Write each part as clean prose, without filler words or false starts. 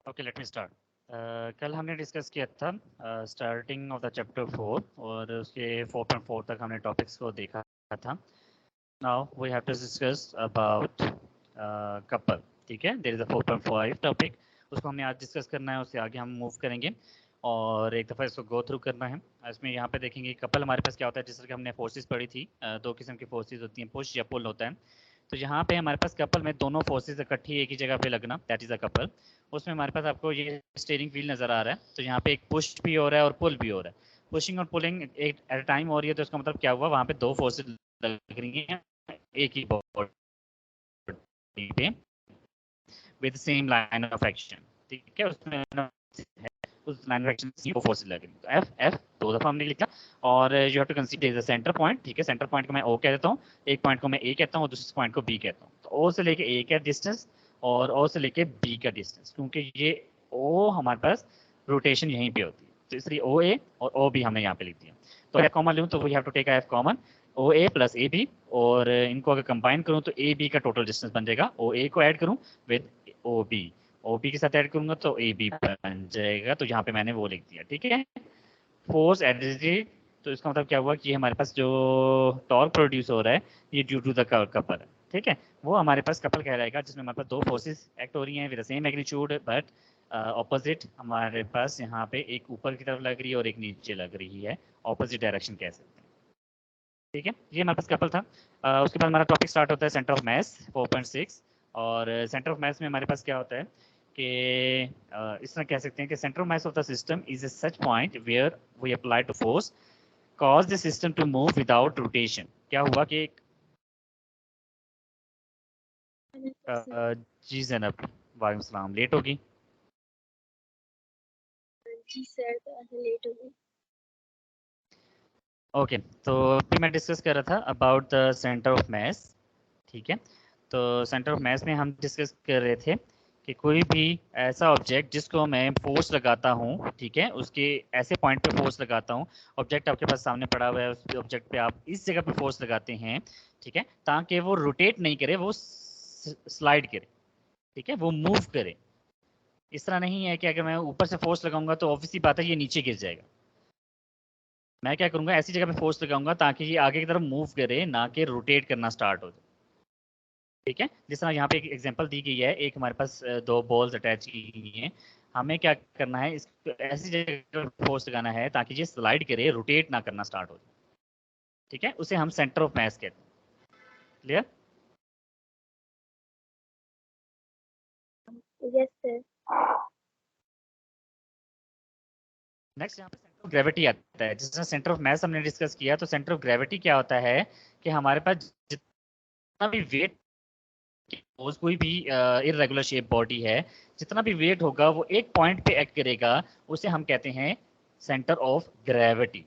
Okay, let me start. कल हमने discuss किया था स्टार्टिंग ऑफ द चैप्टर 4 और उसके 4.4 तक हमने टॉपिक्स को देखा था। Now we have to discuss about couple. ठीक है, देयर इज अ 4.5 टॉपिक, उसको हमने आज डिस्कस करना है, उससे आगे हम मूव करेंगे और एक दफ़ा इसको गो थ्रू करना है। इसमें यहाँ पे देखेंगे कपल हमारे पास क्या होता है। जिस तरह की हमने फोर्सेस पढ़ी थी, दो किस्म की फोर्सेस होती हैं, पुश या पुल होता है। तो यहाँ पे हमारे पास कपल में दोनों फोर्सेस इकट्ठी एक ही जगह पे लगना, दैट इज अ कपल। उसमें हमारे पास आपको ये स्टीयरिंग व्हील नजर आ रहा है, तो यहाँ पे एक पुश भी हो रहा है और पुल भी हो रहा है। पुशिंग और पुलिंग एक एट अ टाइम हो रही है, तो इसका मतलब क्या हुआ, वहाँ पे दो फोर्सेस लग रही हैं एक ही बॉडी पे with same line of action. ठीक है, उसमें उस लाइन ऑफ एक्शन की वो फोर्सेस लग रही है। तो एफ एफ दो दफा हमने लिखा और you have to consider the centre point. ठीक है, सेंटर पॉइंट को मैं ओ कह देता हूँ, एक पॉइंट को मैं ए कहता हूँ और दूसरे पॉइंट को बी कहता हूँ। तो ओ से लेके ए का डिस्टेंस और ओ से लेके बी का डिस्टेंस, क्योंकि ये ओ हमारे पास रोटेशन यहीं पे होती है, तो इसलिए ओ ए और ओ बी हमने यहाँ पे लिख दिया। तो एफ कॉमन लूँ तो we have to take F common, O A plus A B, और इनको अगर कंबाइन करूँ तो ए बी का टोटल डिस्टेंस बन जाएगा। ओ ए को ऐड करूँ with O B, O B के साथ ऐड करूंगा तो ए बी बन जाएगा। तो यहाँ पे मैंने वो लिख दिया। ठीक है, फोर्स एनर्जी, तो इसका मतलब क्या हुआ कि हमारे पास जो टॉर्क प्रोड्यूस हो रहा है ये ड्यू टू द कपल है। ठीक है, वो हमारे पास कपल कहलाएगा जिसमें हमारे पास दो फोर्सेस एक्ट हो रही हैं with the same magnitude but opposite. हमारे पास यहाँ पे एक ऊपर की तरफ लग रही है और एक नीचे लग रही है, ऑपोजिट डायरेक्शन कह सकते हैं। ठीक है, ये हमारे पास कपल था। उसके बाद हमारा टॉपिक स्टार्ट होता है सेंटर ऑफ मैस 4.6। और सेंटर ऑफ मैस में हमारे पास क्या होता है कि इस तरह कह सकते हैं कि centre of mass of the system is a such point where we apply to force cause the system to move without rotation. क्या हुआ कि जी जैनब, वालेकुम सलाम, लेट होगी। जी सर, लेट हो गई। ओके, तो अभी मैं डिस्कस कर रहा था about the centre of mess. ठीक है, तो सेंटर ऑफ मैस में हम डिस्कस कर रहे थे कि कोई भी ऐसा ऑब्जेक्ट जिसको मैं फोर्स लगाता हूँ, ठीक है, उसके ऐसे पॉइंट पे फोर्स लगाता हूँ। ऑब्जेक्ट आपके पास सामने पड़ा हुआ है, उस ऑब्जेक्ट पे आप इस जगह पे फोर्स लगाते हैं, ठीक है, ताकि वो रोटेट नहीं करे, वो स्लाइड करे, ठीक है, वो मूव करे। इस तरह नहीं है कि अगर मैं ऊपर से फोर्स लगाऊंगा तो ऑब्वियसली बात है ये नीचे गिर जाएगा। मैं क्या करूंगा, ऐसी जगह पे फोर्स लगाऊंगा ताकि ये आगे की तरफ मूव करे, ना कि रोटेट करना स्टार्ट हो जाए। ठीक है, जिस तरह यहाँ पे एक एग्जांपल दी गई है, एक हमारे पास दो बॉल्स अटैच की गई हैं। हमें क्या करना है, इसको ऐसी जगह फोर्स लगाना है ताकि ये स्लाइड करे, रोटेट ना करना स्टार्ट हो जाए। ठीक है, उसे हम सेंटर ऑफ मैस कहते हैं। क्लियर? Yes sir. नेक्स्ट यहाँ पे सेंटर ऑफ ग्रेविटी आता है। जिस तरह सेंटर ऑफ मैस हमने डिस्कस किया, तो सेंटर ऑफ ग्रेविटी क्या होता है कि हमारे पास जितना भी वेट, सपोज कोई भी इरेगुलर शेप बॉडी है, जितना भी वेट होगा वो एक पॉइंट पे एक्ट करेगा, उसे हम कहते हैं सेंटर ऑफ ग्रेविटी।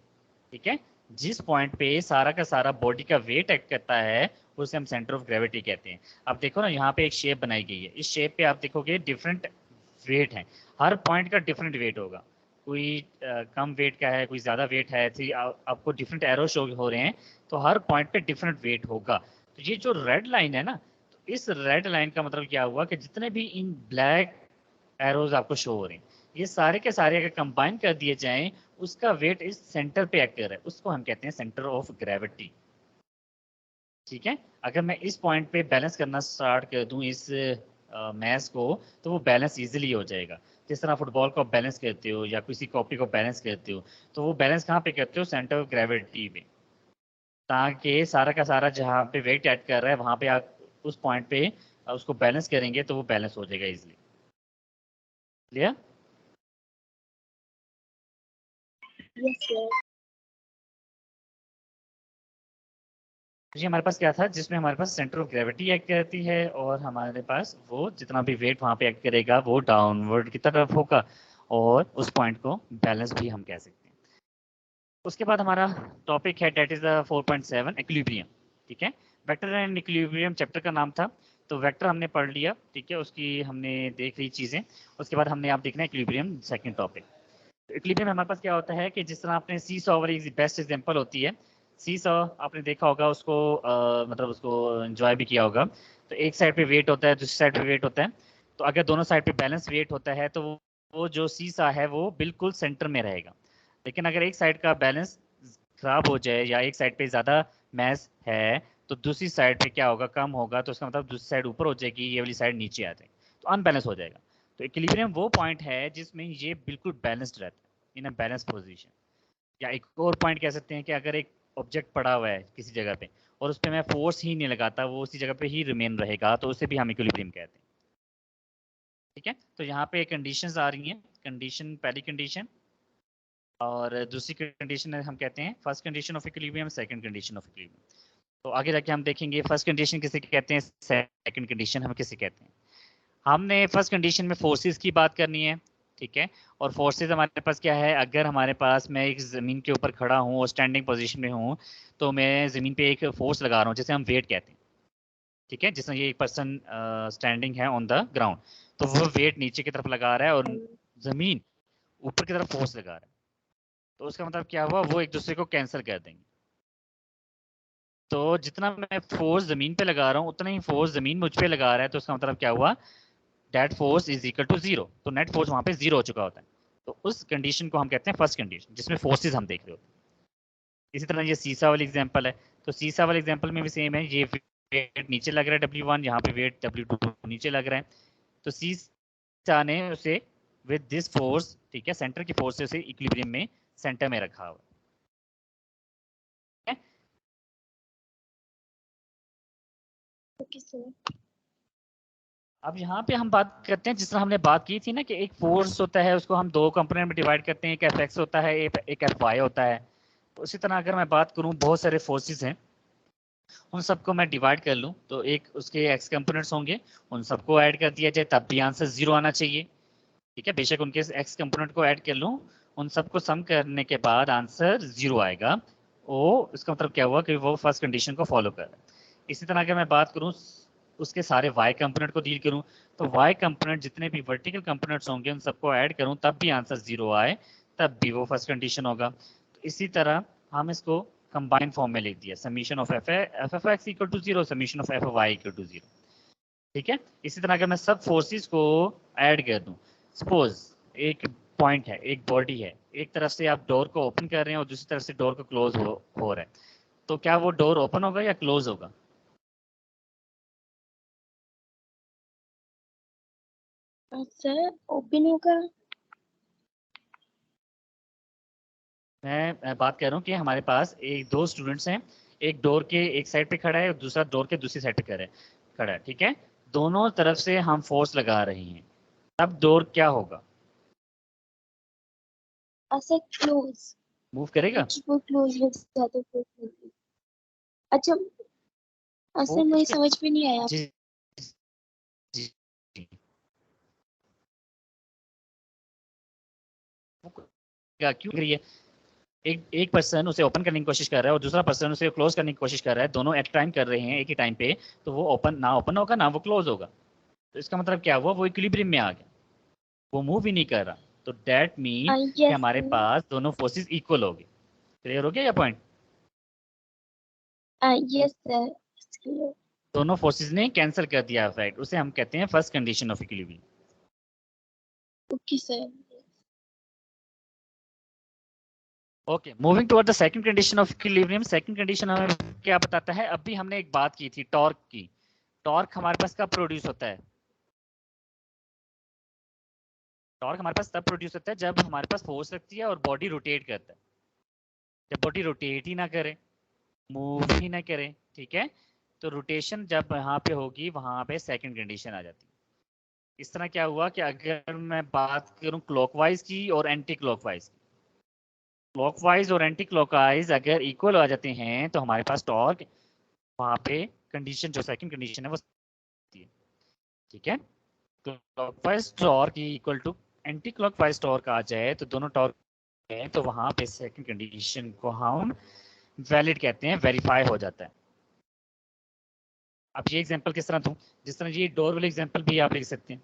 ठीक है, जिस पॉइंट पे सारा का सारा बॉडी का वेट एक्ट करता है उसे हम सेंटर ऑफ ग्रेविटी कहते हैं। अब देखो ना, यहाँ पे एक शेप बनाई गई है, इस शेप पे आप देखोगे डिफरेंट वेट हैं, हर पॉइंट का डिफरेंट वेट होगा। कोई कम वेट का है, कोई ज़्यादा वेट है, ऐसे आपको डिफरेंट एरो शो हो रहे हैं, तो हर पॉइंट पे डिफरेंट वेट होगा। तो ये जो रेड लाइन है ना, तो इस रेड लाइन का मतलब क्या हुआ कि जितने भी इन ब्लैक एरोज आपको शो हो रहे हैं, ये सारे के सारे अगर कंबाइन कर दिए जाएं, उसका वेट इस सेंटर पे एक्ट कर रहा है, उसको हम कहते हैं सेंटर ऑफ ग्रेविटी। ठीक है, अगर मैं इस पॉइंट पे बैलेंस करना स्टार्ट कर दूं इस मैस को, तो वो बैलेंस इजीली हो जाएगा। जिस तरह फुटबॉल को आप बैलेंस करते हो या किसी कॉपी को बैलेंस करते हो, तो वो बैलेंस कहाँ पे करते हो, सेंटर ऑफ ग्रेविटी पे, ताकि सारा का सारा जहाँ पे वेट ऐड कर रहा है वहाँ पे आप उस पॉइंट पे उसको बैलेंस करेंगे तो वो बैलेंस हो जाएगा इजीली। क्लियर? Yes sir. ये हमारे पास क्या था, जिसमें हमारे पास सेंटर ऑफ ग्रेविटी एक्ट करती है और हमारे पास वो जितना भी वेट वहाँ पे एक्ट करेगा वो डाउनवर्ड की तरफ होगा, और उस पॉइंट को बैलेंस भी हम कह सकते हैं। उसके बाद हमारा टॉपिक है डेट इज द 4.7 इक्विलिब्रियम। ठीक है, वेक्टर एंड इक्विलिब्रियम चैप्टर का नाम था। तो वेक्टर हमने पढ़ लिया, ठीक है, उसकी हमने देख ली चीज़ें। उसके बाद हमने आप देखना है इक्विलिब्रियम, सेकंड टॉपिक। इक्विलिब्रियम में हमारे पास क्या होता है कि जिस तरह आपने सी सॉ वाली बेस्ट एग्जांपल होती है। सी सॉ आपने देखा होगा, उसको मतलब उसको एंजॉय भी किया होगा। तो एक साइड पे वेट होता है, दूसरी साइड पे वेट होता है। तो अगर दोनों साइड पे बैलेंस वेट होता है तो वो जो सीसा है वो बिल्कुल सेंटर में रहेगा। लेकिन अगर एक साइड का बैलेंस खराब हो जाए या एक साइड पे ज़्यादा मैस है तो दूसरी साइड पे क्या होगा, कम होगा, तो उसका मतलब दूसरी साइड ऊपर हो जाएगी, ये वाली साइड नीचे आ जाएगी, तो अनबैलेंस हो जाएगा। तो इक्विलिब्रियम वो पॉइंट है जिसमें ये बिल्कुल बैलेंस्ड रहता है, इन अ बैलेंस पोजीशन। या एक और पॉइंट कह सकते हैं कि अगर एक ऑब्जेक्ट पड़ा हुआ है किसी जगह पे और उस पर मैं फोर्स ही नहीं लगाता, वो उसी जगह पे ही रिमेन रहेगा, तो उसे भी हम इक्विलिब्रियम कहते हैं। ठीक है, तो यहाँ पे कंडीशंस आ रही हैं। कंडीशन, पहली कंडीशन और दूसरी कंडीशन हम कहते हैं first condition of equilibrium, second condition of equilibrium. तो आगे जाके हम देखेंगे फर्स्ट कंडीशन किसे कहते हैं, सेकंड कंडीशन हम किसे कहते हैं। हमने फर्स्ट कंडीशन में फोर्सेस की बात करनी है। ठीक है, और फोर्सेस हमारे पास क्या है, अगर हमारे पास मैं एक ज़मीन के ऊपर खड़ा हूँ और स्टैंडिंग पोजीशन में हूँ, तो मैं ज़मीन पे एक फोर्स लगा रहा हूँ जिसे हम वेट कहते हैं। ठीक है, जिसमें ये एक पर्सन स्टैंडिंग है ऑन द ग्राउंड, तो वो वेट नीचे की तरफ लगा रहा है और ज़मीन ऊपर की तरफ फोर्स लगा रहा है। तो उसका मतलब क्या हुआ, वो एक दूसरे को कैंसिल कर देंगे। तो जितना मैं फोर्स ज़मीन पे लगा रहा हूँ उतना ही फोर्स ज़मीन मुझ पे लगा रहा है, तो उसका मतलब क्या हुआ, net force is equal to zero. तो नेट फोर्स वहां पे जीरो हो चुका होता है। तो उस कंडीशन को हम कहते हैं फर्स्ट कंडीशन, जिसमें फोर्सेज हम देख रहे होते हैं। इसी तरह ये सीसा वाली एग्जांपल है, तो सीसा वाले एग्जांपल में भी सेम है, ये वेट नीचे लग रहा है W1, यहाँ पे वेट W2 नीचे लग रहा है। तो सीसा ने उसे विद दिस फोर्स, ठीक है, सेंटर की फोर्स से उसे इक्विलिब्रियम में सेंटर में रखा हुआ है। Okay, sir. अब यहाँ पे हम बात करते हैं, जिस तरह हमने बात की थी ना कि एक फोर्स होता है, उसको हम दो कंपोनेंट में डिवाइड करते हैं, एक एफ एक्स होता है, एक एफ वाई होता है। तो उसी तरह अगर मैं बात करूँ, बहुत सारे फोर्सेस हैं, उन सबको मैं डिवाइड कर लूँ तो एक उसके एक्स कंपोनेंट्स होंगे, उन सबको ऐड कर दिया जाए तब भी आंसर जीरो आना चाहिए। ठीक है, बेशक उनके एक्स कंपोनेंट को ऐड कर लूँ, उन सबको सम करने के बाद आंसर जीरो आएगा। वो इसका मतलब क्या हुआ कि वो फर्स्ट कंडीशन को फॉलो कर रहा है। इसी तरह अगर मैं बात करूँ उसके सारे वाई कंपोनेंट को डील करूँ, तो वाई कंपोनेंट जितने भी वर्टिकल कंपोनेंट्स होंगे उन सबको ऐड करूँ तब भी आंसर जीरो आए, तब भी वो फर्स्ट कंडीशन होगा। तो इसी तरह हम इसको कंबाइन फॉर्म में लिख दिया, summation of F X equal to zero, summation of F Y equal to zero. ठीक है, इसी तरह अगर मैं सब फोर्सेस को ऐड कर दूं, सपोज एक पॉइंट है, एक बॉडी है, एक तरफ से आप डोर को ओपन कर रहे हैं और दूसरी तरफ से डोर को क्लोज हो रहा है, तो क्या वो डोर ओपन होगा या क्लोज होगा? सर ओपन होगा। मैं बात कर रहा हूँ कि हमारे पास एक दो स्टूडेंट्स हैं, एक डोर के एक साइड पे खड़ा है और दूसरा डोर के दूसरी साइड पे खड़ा है। ठीक है, दोनों तरफ से हम फोर्स लगा रहे हैं, तब डोर क्या होगा, सर क्लोज। मूव करेगा? वो क्लोज हो जाता है। अच्छा, सर वो मुझे समझ में नहीं आया। जी, जी, जी। क्यों करिए, एक एक पर्सन उसे ओपन करने की कोशिश कर रहा है और दूसरा पर्सन उसे क्लोज करने की कोशिश कर रहा है, दोनों एट टाइम कर रहे हैं एक ही टाइम पे, तो वो ओपन होगा ना वो क्लोज होगा। तो इसका मतलब क्या हुआ, वो इक्विलिब्रियम में आ गया, वो मूव ही नहीं कर रहा। तो दैट मीन कि यस हमारे पास दोनों फोर्सेस इक्वल हो गए। क्लियर हो गया ये पॉइंट? Yes sir. दोनों फोर्सेस ने कैंसिल कर दिया इफेक्ट, उसे हम कहते हैं first condition of equilibrium. Okay sir. Okay, moving toward the second condition of equilibrium. Second condition हमें क्या बताता है, अभी हमने एक बात की थी टॉर्क की। टॉर्क हमारे पास कब प्रोड्यूस होता है? टॉर्क हमारे पास तब प्रोड्यूस होता है जब हमारे पास फोर्स लगती है और बॉडी रोटेट करता है। जब बॉडी रोटेट ही ना करे, मूव ही ना करे, ठीक है, तो रोटेशन जब यहाँ पे होगी वहां पे सेकंड कंडीशन आ जाती है। इस तरह क्या हुआ कि अगर मैं बात करूं क्लॉकवाइज की और एंटी क्लॉकवाइज की, क्लॉकवाइज और एंटी क्लॉकवाइज अगर इक्वल आ जाते हैं तो हमारे पास टॉर्क वहां पे कंडीशन जो सेकंड कंडीशन है वो है। ठीक है, clockwise torque equal to anti clockwise torque आ जाए तो दोनों टॉर्क है, तो वहां पे सेकंड कंडीशन को हम वैलिड कहते हैं, वेरीफाई हो जाता है। अब ये एग्जांपल किस तरह दूं, जिस तरह ये डोर वाले एग्जांपल भी आप लिख सकते हैं।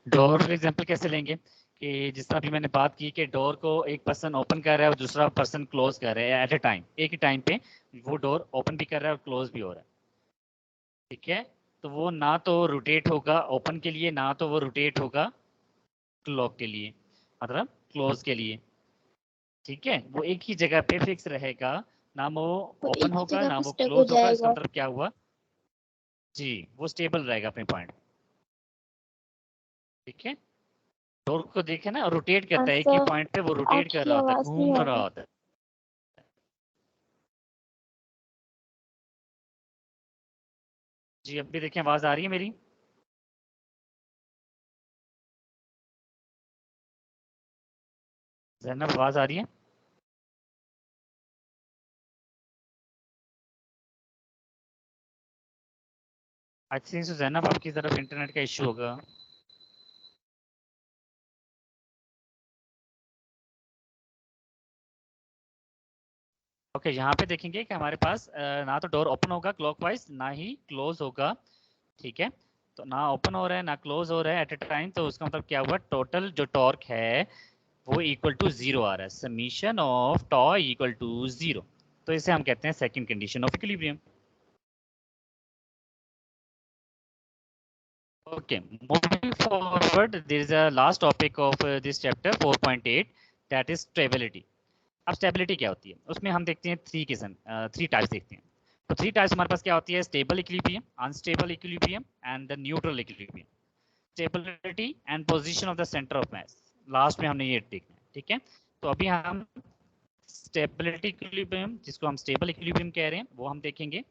डोर वाले एग्जांपल कैसे लेंगे कि जिस तरह अभी मैंने बात की कि डोर को एक पर्सन ओपन कर रहा है और दूसरा पर्सन क्लोज कर रहा है एट ए टाइम, एक ही टाइम पे वो डोर ओपन भी कर रहा है और क्लोज भी हो रहा है। ठीक है, तो वो ना तो रोटेट होगा ओपन के लिए, ना तो वो रोटेट होगा क्लोज के लिए, मतलब क्लोज के लिए। ठीक है, वो एक ही जगह पे फिक्स रहेगा, ना वो वो ओपन एक ही होगा जगह ना पे वो स्टक हो क्लोज होगा। इसका जाएगा। मतलब क्या हुआ जी, वो स्टेबल रहेगा अपने पॉइंट। ठीक है, डोर को देखे ना, रोटेट करता है एक ही सर, पॉइंट पे, वो रोटेट कर आपकी रहा होता है, आवाज नहीं घूम आ रहा रही। होता है। जी, अब भी देखें, आवाज आ रही है मेरी? जैनब, आवाज आ रही है? आई थिंक सो जैनब, आपकी तरफ इंटरनेट का इशू होगा। ओके, यहाँ पे देखेंगे कि हमारे पास ना तो डोर ओपन होगा क्लॉकवाइज, ना ही क्लोज होगा। ठीक है, तो ना ओपन हो रहा है ना क्लोज हो रहा है एट ए टाइम, तो उसका मतलब क्या हुआ, टोटल जो टॉर्क है वो इक्वल टू जीरो आ रहा है, summation of tau equal to zero. तो इसे हम कहते हैं second condition of equilibrium. Okay, moving forward, there is a last topic of this chapter 4.8, that is stability. अब स्टेबिलिटी क्या होती है, उसमें हम देखते हैं थ्री टाइप्स देखते हैं। तो थ्री टाइप्स हमारे पास क्या होती है, stable equilibrium, unstable equilibrium and the neutral equilibrium. Stability and position of the centre of mass, last में हमने ये देखना है। ठीक है, तो अभी हम स्टेबिलिटी इक्विलिब्रियम, जिसको हम स्टेबल इक्विलिब्रियम कह रहे हैं, वो हम देखेंगे।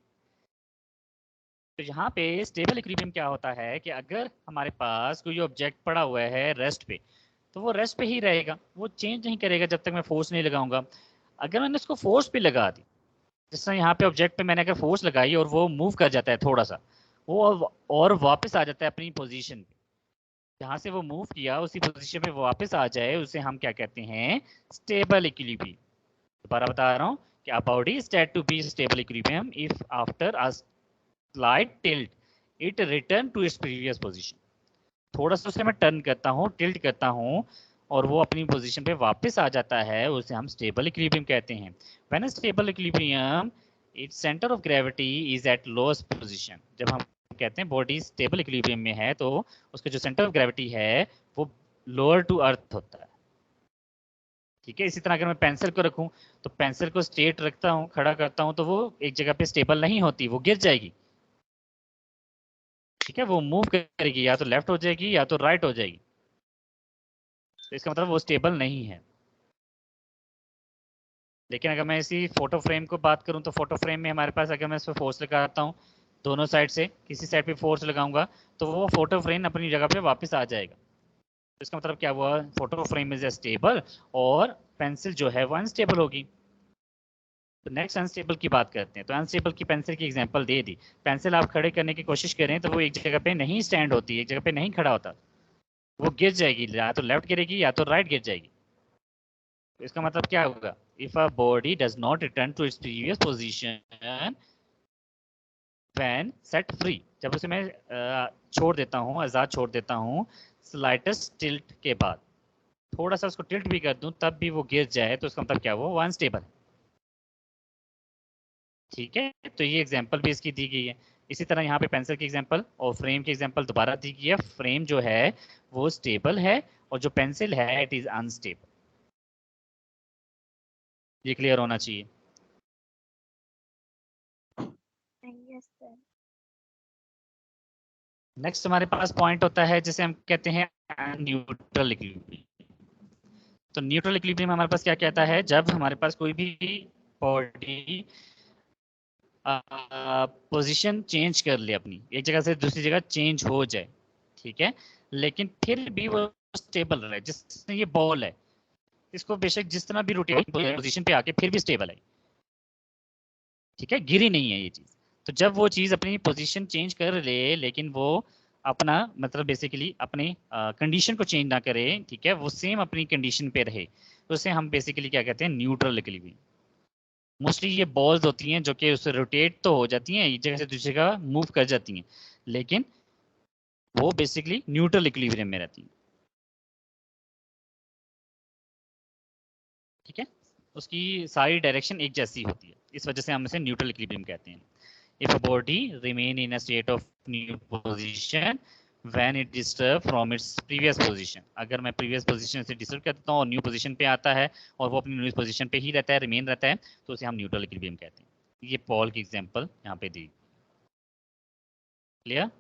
तो यहाँ पे स्टेबल इक्विलिब्रियम क्या होता है कि अगर हमारे पास कोई ऑब्जेक्ट पड़ा हुआ है रेस्ट पे, तो वो रेस्ट पे ही रहेगा, वो चेंज नहीं करेगा जब तक मैं फोर्स नहीं लगाऊंगा। अगर मैंने उसको फोर्स पे लगा दी, जिस तरह यहाँ पे ऑब्जेक्ट पे मैंने अगर फोर्स लगाई और वो मूव कर जाता है थोड़ा सा, वो और वापस आ जाता है अपनी पोजीशन पे, जहाँ से वो मूव किया उसी पोजीशन पे वापस आ जाए, उसे हम क्या कहते हैं, स्टेबल इक्विलिब्रियम। दोबारा बता रहा हूँ कि a body is said to be stable equilibrium if after a slight tilt it return to its previous position। थोड़ा सा उसे मैं टर्न करता हूँ, टिल्ट करता हूँ, और वो अपनी पोजीशन पे वापस आ जाता है, उसे हम स्टेबल इक्विलिब्रियम कहते हैं। When stable equilibrium its centre of gravity is eight lowest position. जब हम कहते हैं बॉडी स्टेबल इक्विलिब्रियम में है, तो उसका जो सेंटर ऑफ ग्रेविटी है वो लोअर टू अर्थ होता है। ठीक है, इसी तरह अगर मैं पेंसिल को रखूं, तो पेंसिल को स्ट्रेट रखता हूं, खड़ा करता हूं, तो वो एक जगह पे स्टेबल नहीं होती, वो गिर जाएगी। ठीक है, वो मूव करेगी, या तो लेफ्ट हो जाएगी या तो राइट हो जाएगी, तो इसका मतलब वो स्टेबल नहीं है। लेकिन अगर मैं इसी फोटो फ्रेम को बात करूं, तो फोटो फ्रेम में हमारे पास अगर मैं इस पर फोर्स लगाता हूं, दोनों साइड से किसी साइड पे फोर्स लगाऊंगा, तो वो फोटो फ्रेम अपनी जगह पे वापस आ जाएगा। तो इसका मतलब क्या हुआ, फोटो फ्रेम इज स्टेबल और पेंसिल जो है वो अनस्टेबल होगी। तो नेक्स्ट अनस्टेबल की बात करते हैं। तो अनस्टेबल की पेंसिल की एग्जांपल दे दी। पेंसिल आप खड़े करने की कोशिश करें तो वो एक जगह पे नहीं स्टैंड होती, एक जगह पे नहीं खड़ा होता, वो गिर जाएगी, या तो लेफ्ट गिरेगी या तो राइट गिर जाएगी। तो इसका मतलब क्या होगा, if a body does not return to its previous position when set free, जब उसे मैं छोड़ देता हूँ, आजाद छोड़ देता हूँ, स्लाइटेस्ट टिल्ट के बाद, थोड़ा सा उसको टिल्ट भी कर दूं तब भी वो गिर जाए, तो इसका मतलब क्या हुआ, वो अनस्टेबल है। ठीक है, तो ये एग्जांपल भी इसकी दी गई है। इसी तरह यहाँ पे पेंसिल की एग्जांपल और फ्रेम की एग्जांपल दोबारा दी गई है। फ्रेम जो है वो स्टेबल है, और जो पेंसिल है इट इज अनस्टेबल। ये क्लियर होना चाहिए। Yes sir. नेक्स्ट हमारे पास पॉइंट होता है जिसे हम कहते हैं न्यूट्रल इक्विलिब्रियम। तो न्यूट्रल इक्विलिब्रियम हमारे पास क्या कहता है, जब हमारे पास कोई भी बॉडी पोजीशन चेंज कर ले, अपनी एक जगह से दूसरी जगह चेंज हो जाए, ठीक है, लेकिन फिर भी वो स्टेबल रहे। जिसने ये बॉल है, इसको बेशक जिस तरह भी रोटेट पोजीशन पे आके फिर भी स्टेबल है। ठीक है, गिरी नहीं है ये चीज। तो जब वो चीज अपनी पोजीशन चेंज कर ले, लेकिन वो अपना मतलब बेसिकली अपनी कंडीशन को चेंज ना करे, ठीक है, वो सेम अपनी कंडीशन पे रहे, तो उसे हम बेसिकली क्या कहते हैं, न्यूट्रल इक्विलिब्रियम। मोस्टली ये बॉल्स होती हैं जो कि उससे रोटेट तो हो जाती हैं, एक जगह से दूसरी जगह मूव कर जाती हैं, लेकिन वो बेसिकली न्यूट्रल इक्विलिब्रियम में रहती हैं। ठीक है, उसकी सारी डायरेक्शन एक जैसी होती है, इस वजह से हम इसे न्यूट्रल इक्विलिब्रियम कहते हैं। if a body remain in a state of new position when it disturb from its previous position. अगर मैं previous position से disturb करता हूँ और new position पे आता है और वो अपनी new position पे ही रहता है, remain रहता है, तो उसे हम न्यूट्रल इक्विलिब्रियम कहते हैं. ये पॉल की एग्जांपल यहाँ पे दी. क्लियर?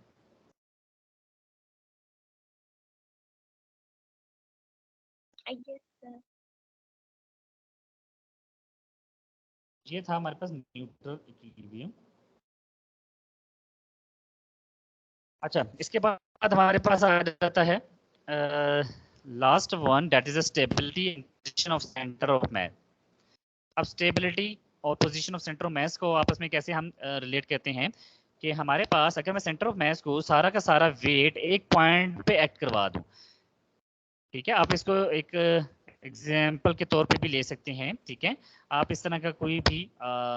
Yes, sir. ये था हमारे पास न्यूट्रल इक्विलिब्रियम. अच्छा, इसके बाद हमारे पास आ जाता है last one, that is a stability and position of centre of मास. अब स्टेबिलिटी और पोजीशन ऑफ सेंटर ऑफ मास को आपस में कैसे हम रिलेट करते हैं कि हमारे पास अगर मैं सेंटर ऑफ मास को सारा का सारा वेट एक पॉइंट पे एक्ट करवा दूं, ठीक है, आप इसको एक एग्जाम्पल के तौर पे भी ले सकते हैं. ठीक है, आप इस तरह का कोई भी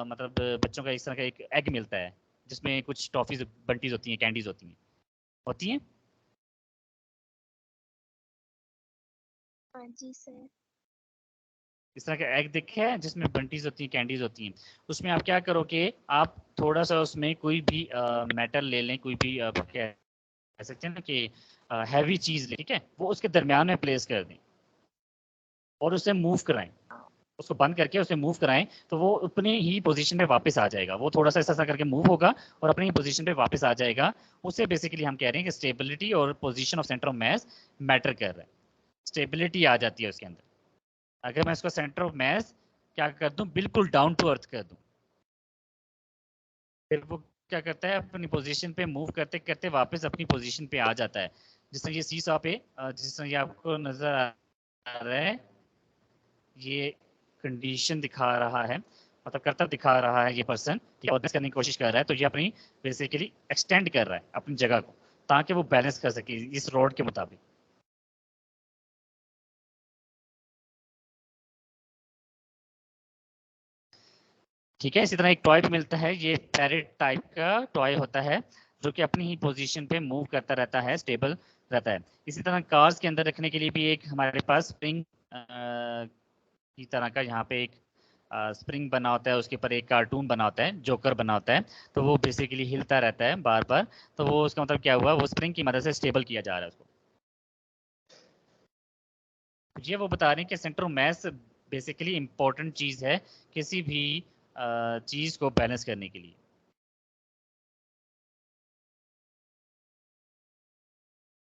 मतलब बच्चों का इस तरह का एक एग मिलता है जिसमें कुछ टॉफीज बंटीज होती हैं, कैंडीज होती हैं. हाँ जी सर. इस तरह का एग दिखे है जिसमें बंटीज होती हैं, कैंडीज होती हैं. उसमें आप क्या करोगे, आप थोड़ा सा उसमें कोई भी मेटल ले लें, कोई भी क्या कह सकते हैं ना कि हैवी चीज ले, ठीक है, वो उसके दरमियान में प्लेस कर दें और उसे मूव कराएं. उसको बंद करके उसे मूव कराएं तो वो अपनी ही पोजीशन पे वापस आ जाएगा. वो थोड़ा सा ऐसा करके मूव होगा और अपनी ही पोजीशन पे वापस आ जाएगा. उसे बेसिकली हम कह रहे हैं कि स्टेबिलिटी और position of centre of mass matter कर रहा है. स्टेबिलिटी आ जाती है उसके अंदर. अगर मैं इसको सेंटर ऑफ मास क्या कर दूं, बिल्कुल डाउन टू अर्थ कर दूं, फिर वो क्या करता है, अपनी पोजीशन पे मूव करते करते वापस अपनी पोजीशन पे आ जाता है. जिस तरह ये सीसॉ पे जिस तरह ये आपको नजर आ रहा है, ये कंडीशन दिखा रहा है, मतलब कर्तव्य दिखा रहा है ये पर्सन, ठीक है, और करने की कोशिश कर रहा है. तो ये अपनी बेसिकली एक्सटेंड कर रहा है अपनी जगह को ताकि वो बैलेंस कर सके इस रोड के मुताबिक. ठीक है, इसी तरह एक टॉय भी मिलता है. ये पैरेट टाइप का टॉय होता है जो कि अपनी ही पोजीशन पे मूव करता रहता है, स्टेबल रहता है. इसी तरह कार्स के अंदर रखने के लिए भी एक हमारे पास स्प्रिंग की तरह का यहाँ पे एक स्प्रिंग बना होता है, उसके ऊपर एक कार्टून बना होता है, जोकर बना होता है. तो वो बेसिकली हिलता रहता है बार बार. तो वो उसका मतलब क्या हुआ, वो स्प्रिंग की मदद से स्टेबल किया जा रहा है उसको. ये वो बता रहे हैं कि centre of mass basically important चीज़ है किसी भी चीज़ को बैलेंस करने के लिए.